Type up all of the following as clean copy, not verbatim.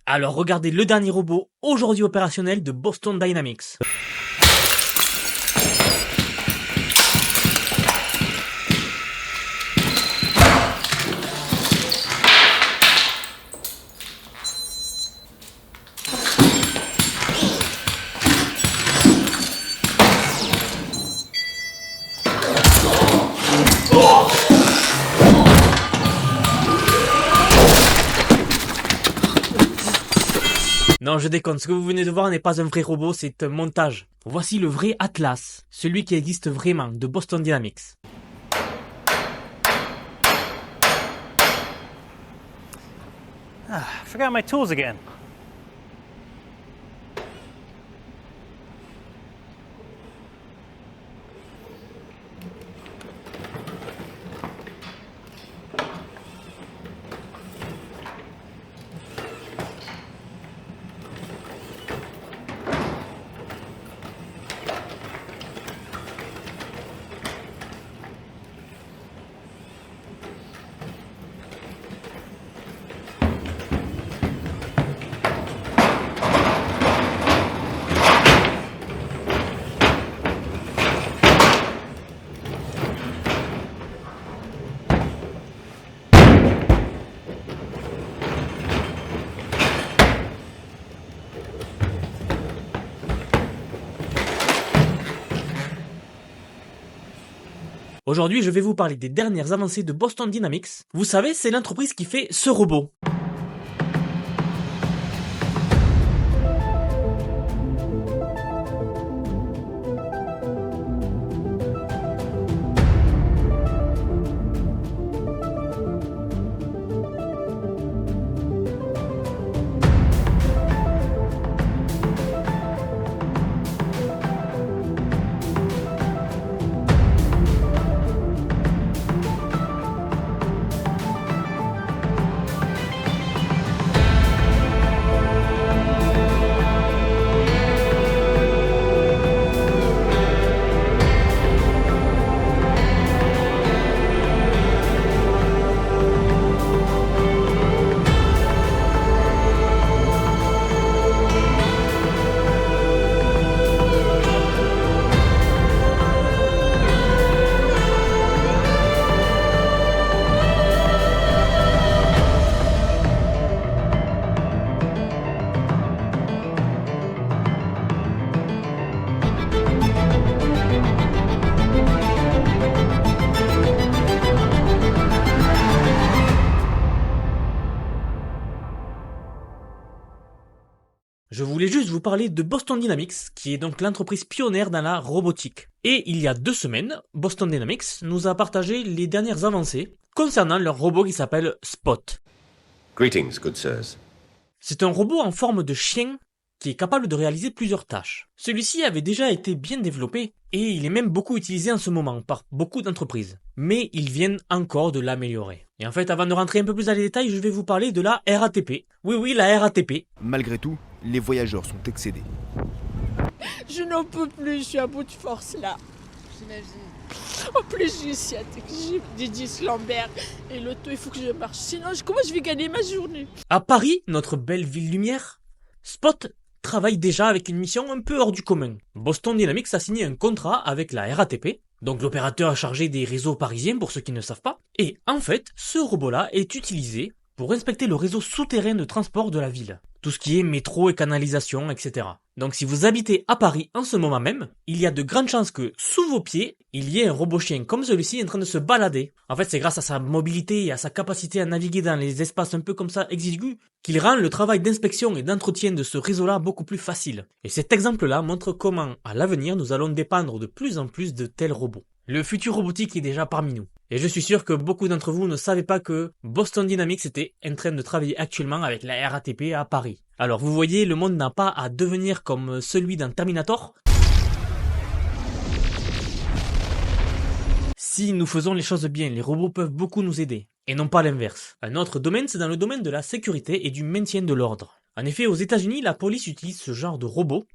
Alors regardez le dernier robot aujourd'hui opérationnel de Boston Dynamics. Non, je déconne, ce que vous venez de voir n'est pas un vrai robot, c'est un montage. Voici le vrai Atlas, celui qui existe vraiment, de Boston Dynamics. I forgot my tools again. Aujourd'hui, je vais vous parler des dernières avancées de Boston Dynamics. Vous savez, c'est l'entreprise qui fait ce robot. Je voulais juste vous parler de Boston Dynamics, qui est donc l'entreprise pionnière dans la robotique. Et il y a 2 semaines, Boston Dynamics nous a partagé les dernières avancées concernant leur robot qui s'appelle Spot. Greetings, good sirs. C'est un robot en forme de chien qui est capable de réaliser plusieurs tâches. Celui-ci avait déjà été bien développé et il est même beaucoup utilisé en ce moment par beaucoup d'entreprises. Mais ils viennent encore de l'améliorer. Et en fait, avant de rentrer un peu plus dans les détails, je vais vous parler de la RATP. Oui, la RATP. Malgré tout, les voyageurs sont excédés. Je n'en peux plus, je suis à bout de force là. J'imagine. En plus, j'ai sciatique, j'ai des disques lombaires et l'auto, il faut que je marche. Sinon, comment je vais gagner ma journée? À Paris, notre belle ville lumière, Spot travaille déjà avec une mission un peu hors du commun. Boston Dynamics a signé un contrat avec la RATP, donc l'opérateur chargé des réseaux parisiens pour ceux qui ne savent pas. Et en fait, ce robot-là est utilisé pour inspecter le réseau souterrain de transport de la ville. Tout ce qui est métro et canalisation, etc. Donc si vous habitez à Paris en ce moment même, il y a de grandes chances que sous vos pieds, il y ait un robot chien comme celui-ci en train de se balader. En fait, c'est grâce à sa mobilité et à sa capacité à naviguer dans les espaces un peu comme ça exigus qu'il rend le travail d'inspection et d'entretien de ce réseau-là beaucoup plus facile. Et cet exemple-là montre comment, à l'avenir, nous allons dépendre de plus en plus de tels robots. Le futur robotique est déjà parmi nous. Et je suis sûr que beaucoup d'entre vous ne savaient pas que Boston Dynamics était en train de travailler actuellement avec la RATP à Paris. Alors vous voyez, le monde n'a pas à devenir comme celui d'un Terminator. Si nous faisons les choses bien, les robots peuvent beaucoup nous aider. Et non pas l'inverse. Un autre domaine, c'est dans le domaine de la sécurité et du maintien de l'ordre. En effet, aux États-Unis, la police utilise ce genre de robots.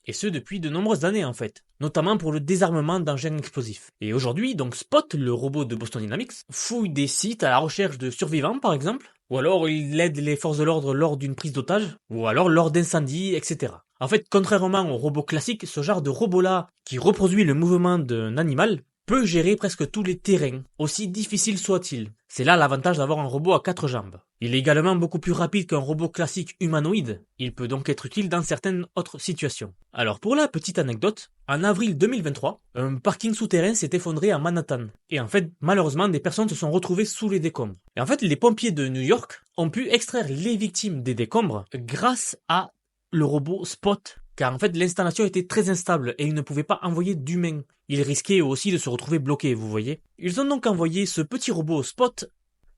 et ce depuis de nombreuses années en fait, notamment pour le désarmement d'engins explosifs. Et aujourd'hui, donc Spot, le robot de Boston Dynamics, fouille des sites à la recherche de survivants par exemple, ou alors il aide les forces de l'ordre lors d'une prise d'otage, ou alors lors d'incendies, etc. En fait, contrairement aux robots classiques, ce genre de robot-là, qui reproduit le mouvement d'un animal, peut gérer presque tous les terrains, aussi difficiles soient-ils. C'est là l'avantage d'avoir un robot à 4 jambes. Il est également beaucoup plus rapide qu'un robot classique humanoïde, il peut donc être utile dans certaines autres situations. Alors pour la petite anecdote, en avril 2023, un parking souterrain s'est effondré à Manhattan. Et en fait, malheureusement, des personnes se sont retrouvées sous les décombres. Et en fait, les pompiers de New York ont pu extraire les victimes des décombres grâce à le robot Spot, car en fait l'installation était très instable et ils ne pouvaient pas envoyer d'humains. Ils risquaient aussi de se retrouver bloqués, vous voyez. Ils ont donc envoyé ce petit robot Spot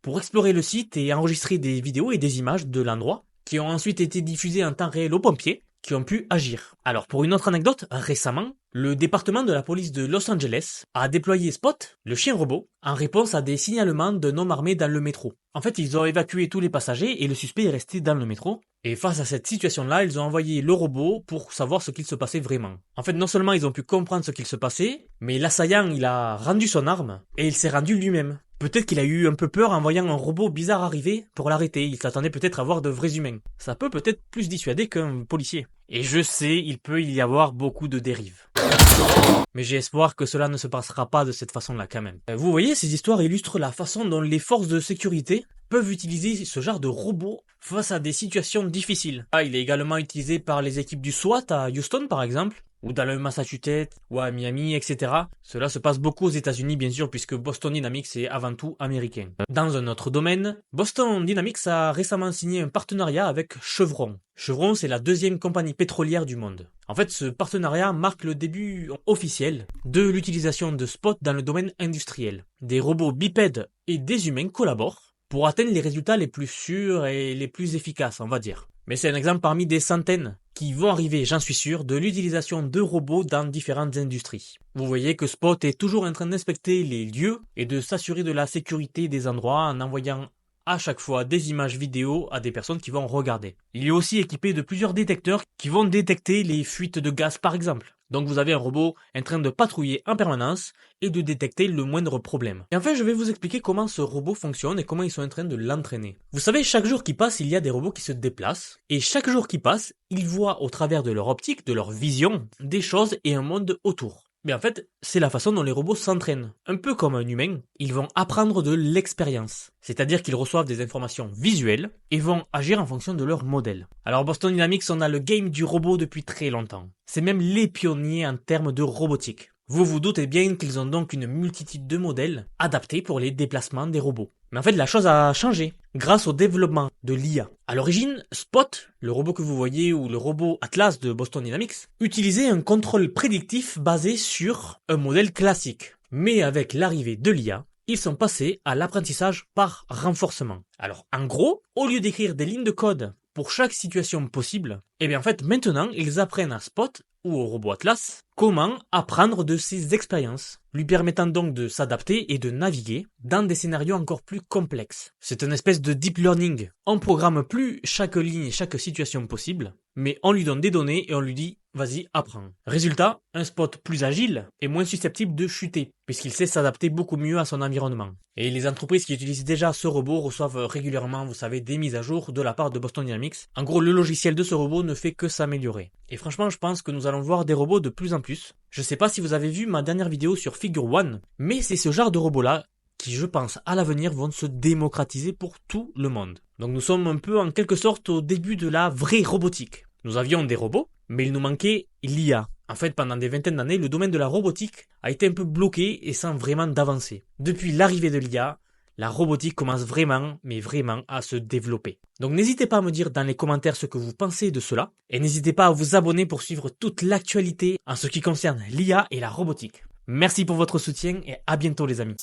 pour explorer le site et enregistrer des vidéos et des images de l'endroit, qui ont ensuite été diffusées en temps réel aux pompiers, qui ont pu agir. Alors pour une autre anecdote, récemment, le département de la police de Los Angeles a déployé Spot, le chien robot, en réponse à des signalements d'un homme armé dans le métro. En fait, ils ont évacué tous les passagers et le suspect est resté dans le métro. Et face à cette situation-là, ils ont envoyé le robot pour savoir ce qu'il se passait vraiment. En fait, non seulement ils ont pu comprendre ce qu'il se passait, mais l'assaillant, il a rendu son arme et il s'est rendu lui-même. Peut-être qu'il a eu un peu peur en voyant un robot bizarre arriver pour l'arrêter. Il s'attendait peut-être à voir de vrais humains. Ça peut peut-être plus dissuader qu'un policier. Et je sais, il peut y avoir beaucoup de dérives. Mais j'ai espoir que cela ne se passera pas de cette façon-là quand même. Vous voyez, ces histoires illustrent la façon dont les forces de sécurité peuvent utiliser ce genre de robot face à des situations difficiles. Il est également utilisé par les équipes du SWAT à Houston par exemple, ou dans le Massachusetts, ou à Miami, etc. Cela se passe beaucoup aux États-Unis bien sûr, puisque Boston Dynamics est avant tout américain. Dans un autre domaine, Boston Dynamics a récemment signé un partenariat avec Chevron. Chevron, c'est la deuxième compagnie pétrolière du monde. En fait, ce partenariat marque le début officiel de l'utilisation de Spot dans le domaine industriel. Des robots bipèdes et des humains collaborent pour atteindre les résultats les plus sûrs et les plus efficaces, on va dire. Mais c'est un exemple parmi des centaines qui vont arriver, j'en suis sûr, de l'utilisation de robots dans différentes industries. Vous voyez que Spot est toujours en train d'inspecter les lieux et de s'assurer de la sécurité des endroits en envoyant à chaque fois des images vidéo à des personnes qui vont regarder. Il est aussi équipé de plusieurs détecteurs qui vont détecter les fuites de gaz par exemple. Donc vous avez un robot en train de patrouiller en permanence et de détecter le moindre problème. Et enfin, je vais vous expliquer comment ce robot fonctionne et comment ils sont en train de l'entraîner. Vous savez, chaque jour qui passe, il y a des robots qui se déplacent. Et chaque jour qui passe, ils voient au travers de leur optique, de leur vision, des choses et un monde autour. Mais en fait, c'est la façon dont les robots s'entraînent. Un peu comme un humain, ils vont apprendre de l'expérience. C'est-à-dire qu'ils reçoivent des informations visuelles et vont agir en fonction de leur modèle. Alors Boston Dynamics, on a le game du robot depuis très longtemps. C'est même les pionniers en termes de robotique. Vous vous doutez bien qu'ils ont donc une multitude de modèles adaptés pour les déplacements des robots. Mais en fait, la chose a changé grâce au développement de l'IA. À l'origine, Spot, le robot que vous voyez ou le robot Atlas de Boston Dynamics, utilisait un contrôle prédictif basé sur un modèle classique. Mais avec l'arrivée de l'IA, ils sont passés à l'apprentissage par renforcement. Alors, en gros, au lieu d'écrire des lignes de code pour chaque situation possible, en fait, maintenant, ils apprennent à Spot ou au robot Atlas comment apprendre de ses expériences, lui permettant donc de s'adapter et de naviguer dans des scénarios encore plus complexes. C'est une espèce de deep learning. On programme plus chaque ligne et chaque situation possible, mais on lui donne des données et on lui dit « vas-y, apprends ». Résultat, un Spot plus agile est moins susceptible de chuter, puisqu'il sait s'adapter beaucoup mieux à son environnement. Et les entreprises qui utilisent déjà ce robot reçoivent régulièrement, vous savez, des mises à jour de la part de Boston Dynamics. En gros, le logiciel de ce robot ne fait que s'améliorer. Et franchement, je pense que nous allons voir des robots de plus en plus. Je sais pas si vous avez vu ma dernière vidéo sur Figure One, mais c'est ce genre de robots-là qui, je pense, à l'avenir vont se démocratiser pour tout le monde. Donc nous sommes un peu en quelque sorte au début de la vraie robotique. Nous avions des robots, mais il nous manquait l'IA. En fait, pendant des vingtaines d'années, le domaine de la robotique a été un peu bloqué et sans vraiment d'avancée. Depuis l'arrivée de l'IA, la robotique commence vraiment, mais vraiment à se développer. Donc n'hésitez pas à me dire dans les commentaires ce que vous pensez de cela, et n'hésitez pas à vous abonner pour suivre toute l'actualité en ce qui concerne l'IA et la robotique. Merci pour votre soutien et à bientôt les amis.